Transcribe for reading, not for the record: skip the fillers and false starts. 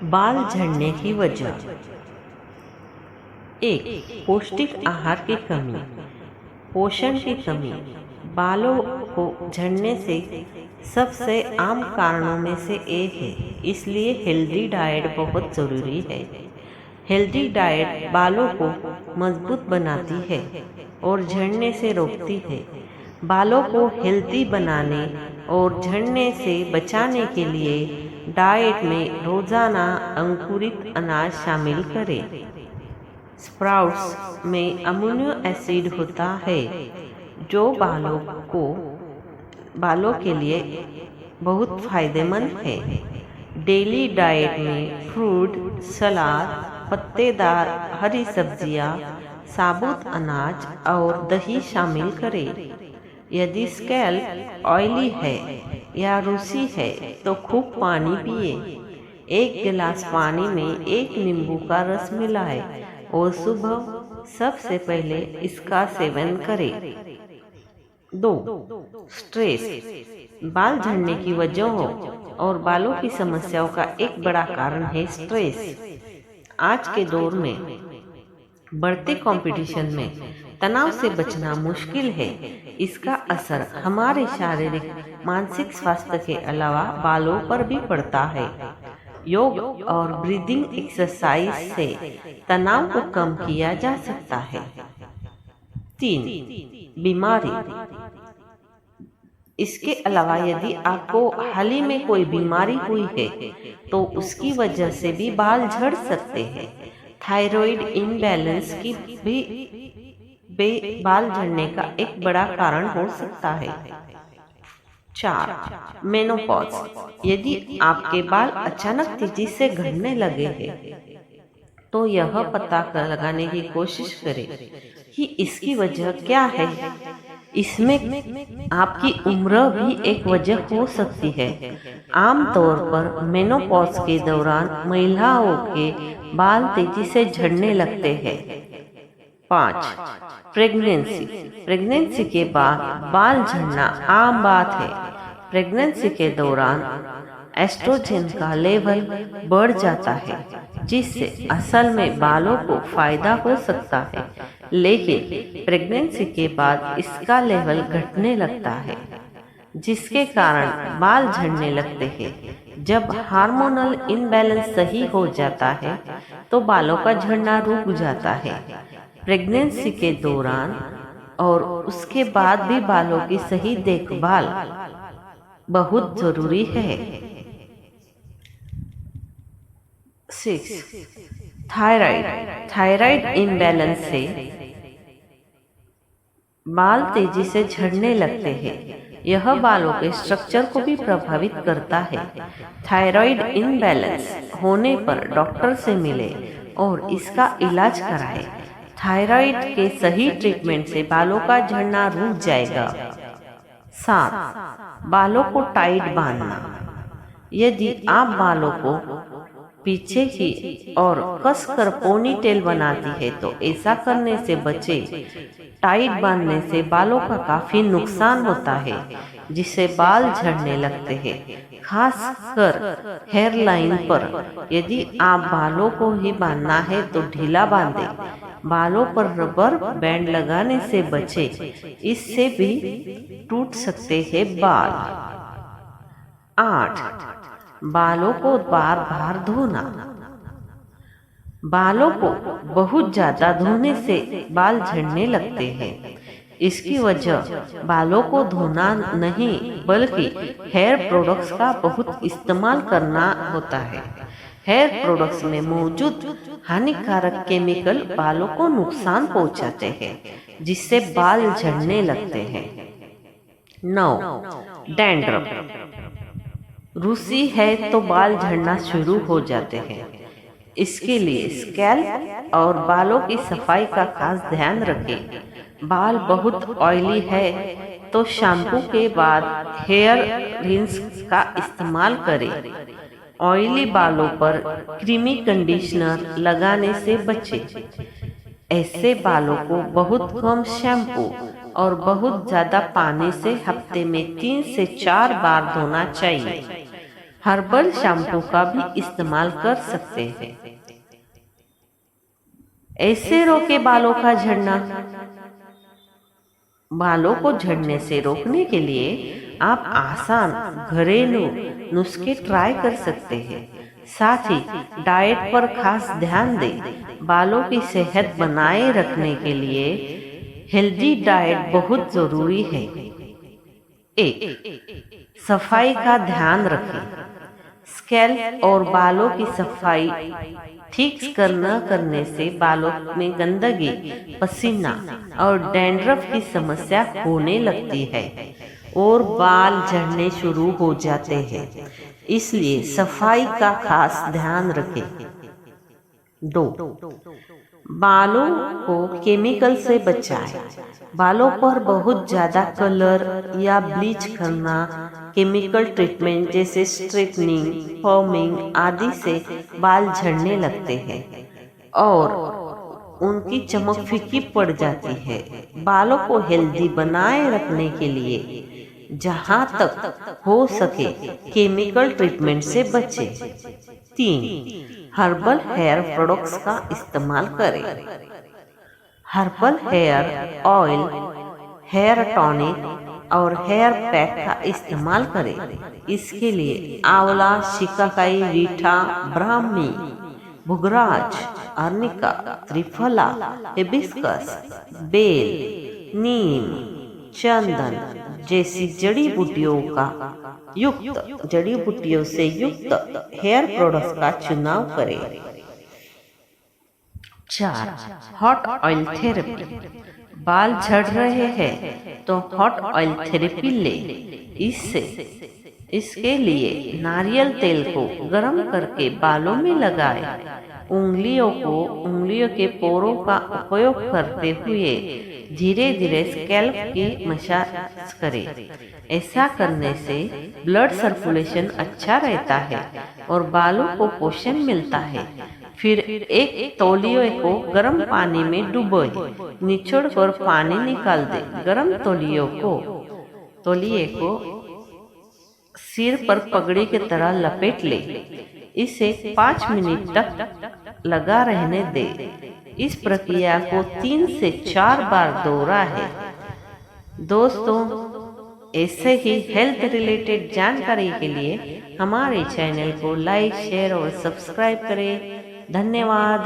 बाल झड़ने की वजह। एक, पौष्टिक आहार की कमी। पोषण की कमी बालों को झड़ने से सबसे आम कारणों में से एक है, इसलिए हेल्दी डाइट बहुत ज़रूरी है। हेल्दी डाइट बालों को मजबूत बनाती है और झड़ने से रोकती है। बालों को हेल्दी बनाने और झड़ने से बचाने के लिए डाइट में रोज़ाना अंकुरित अनाज शामिल करें। स्प्राउट्स में अमीनो एसिड होता है जो बालों के लिए बहुत फायदेमंद है। डेली डाइट में फ्रूट, सलाद, पत्तेदार हरी सब्जियां, साबुत अनाज और दही शामिल करें। यदि स्कैल्प ऑयली है या रूसी है तो खूब पानी पिए। एक गिलास पानी में एक नींबू का रस मिलाएं और सुबह सबसे पहले इसका सेवन करें। 2. स्ट्रेस बाल झड़ने की वजहों और बालों की समस्याओं का एक बड़ा कारण है स्ट्रेस। आज के दौर में बढ़ते कंपटीशन में तनाव से बचना मुश्किल है। इसका असर हमारे शारीरिक मानसिक स्वास्थ्य के अलावा बालों पर भी पड़ता है। योग और ब्रीदिंग एक्सरसाइज से तनाव को कम किया जा सकता है। 3. बीमारी। इसके अलावा यदि आपको हाल ही में कोई बीमारी हुई है तो उसकी वजह से भी बाल झड़ सकते हैं। थायराइड इम्बैलेंस की भी बाल झड़ने का एक बड़ा कारण हो सकता है। 4. मेनोपॉज। यदि आपके बाल अचानक तेजी से झड़ने लगे हैं तो यह पता लगाने की कोशिश करें कि इसकी वजह क्या है। इसमें आपकी उम्र भी एक वजह हो सकती है। आमतौर पर मेनोपॉज के दौरान महिलाओं के बाल तेजी से झड़ने लगते हैं। 5. प्रेगनेंसी के बाद बाल झड़ना आम बात है। प्रेगनेंसी के दौरान एस्ट्रोजन का लेवल बढ़ जाता है जिससे असल में बालों को फायदा हो सकता है, लेकिन प्रेगनेंसी के बाद इसका लेवल घटने लगता है जिसके कारण बाल झड़ने लगते हैं। जब हार्मोनल इम्बैलेंस सही हो जाता है तो बालों का झड़ना रुक जाता है। प्रेगनेंसी के दौरान और उसके बाद भी बालों की सही देखभाल बहुत जरूरी है। 6. थायराइड इम्बैलेंस से बाल तेजी से झड़ने लगते हैं। यह बालों के स्ट्रक्चर को भी प्रभावित करता है। थायराइड इम्बैलेंस होने पर डॉक्टर से मिले और इसका इलाज कराएं। थायराइड के सही ट्रीटमेंट से बालों का झड़ना रुक जाएगा। 7. बालों को टाइट बांधना। यदि आप बालों को पीछे की और कसकर पोनीटेल बनाती है तो ऐसा करने से बचें। टाइट बांधने से बालों का काफी नुकसान होता है जिससे बाल झड़ने लगते हैं, खासकर हेयर लाइन पर। यदि आप बालों को ही बांधना है तो ढीला बांधें। बालों पर रबर बैंड लगाने से बचें, इससे भी टूट सकते हैं बाल। 8. बालों को बार बार धोना। बालों को बहुत ज्यादा धोने से बाल झड़ने लगते हैं। इसकी वजह बालों को धोना नहीं बल्कि हेयर प्रोडक्ट्स का बहुत इस्तेमाल करना होता है। हेयर प्रोडक्ट्स में मौजूद हानिकारक केमिकल बालों को नुकसान पहुंचाते हैं जिससे बाल झड़ने लगते हैं। 9. डैंड्रफ। रूसी है तो बाल झड़ना शुरू हो जाते हैं। इसके लिए स्कैल्प और बालों की सफाई का खास ध्यान रखें। बाल बहुत ऑयली है तो शैम्पू के बाद हेयर रिंस का इस्तेमाल करें। ऑयली बालों पर क्रीमी कंडीशनर लगाने से बचें। ऐसे बालों को बहुत कम शैम्पू और बहुत ज्यादा पानी से हफ्ते में 3 से 4 बार धोना चाहिए। हर्बल शैम्पू का भी इस्तेमाल कर सकते हैं। ऐसे रोके बालों का झड़ना। बालों को झड़ने से रोकने के लिए आप आसान घरेलू नुस्खे ट्राई कर सकते हैं। साथ ही डाइट पर खास ध्यान दें। बालों की सेहत बनाए रखने के लिए हेल्दी डाइट बहुत जरूरी है। 1. सफाई का ध्यान रखें। स्कैल्प और बालों की सफाई ठीक करने से बालों में गंदगी, पसीना और डैंड्रफ की समस्या होने लगती है और बाल झड़ने शुरू हो जाते हैं। इसलिए सफाई का खास ध्यान रखें। 2. बालों को केमिकल से बचाएं। बालों पर बहुत ज्यादा कलर या ब्लीच करना, केमिकल ट्रीटमेंट जैसे स्ट्रेटनिंग, फॉर्मिंग आदि से बाल झड़ने लगते हैं और उनकी चमक फीकी पड़ जाती है। बालों को हेल्दी बनाए रखने के लिए जहां तक हो सके केमिकल ट्रीटमेंट से बचें। 3. हर्बल हेयर प्रोडक्ट्स का इस्तेमाल करें। Herbal hair oil, hair tonic और हेयर पैक का इस्तेमाल करें। इसके लिए आंवला, शिकाकाई, रीठा, ब्राह्मी, भुगराज, अर्निका, त्रिफला, हिबिस्कस, बेल, नीम, चंदन जैसी जड़ी बूटियों से युक्त हेयर प्रोडक्ट्स का चुनाव करें। 4. Hot oil therapy. बाल झड़ रहे हैं तो हॉट ऑयल थेरेपी ले। इसके लिए नारियल तेल को गर्म करके बालों में लगाएं। उंगलियों के पोरों का उपयोग करते हुए धीरे धीरे स्कैल्प की मसाज करें। ऐसा करने से ब्लड सर्कुलेशन अच्छा रहता है और बालों को पोषण मिलता है। फिर एक तौलिए को गर्म पानी में डुबोए, निचोड़ कर पानी निकाल दे। गर्म तौलिए को सिर पर पगड़ी की तरह लपेट ले। इसे 5 मिनट तक लगा रहने दे। इस प्रक्रिया को 3 से 4 बार दोहरा है। दोस्तों, ऐसे ही हेल्थ रिलेटेड जानकारी के लिए हमारे चैनल को लाइक, शेयर और सब्सक्राइब करें। धन्यवाद।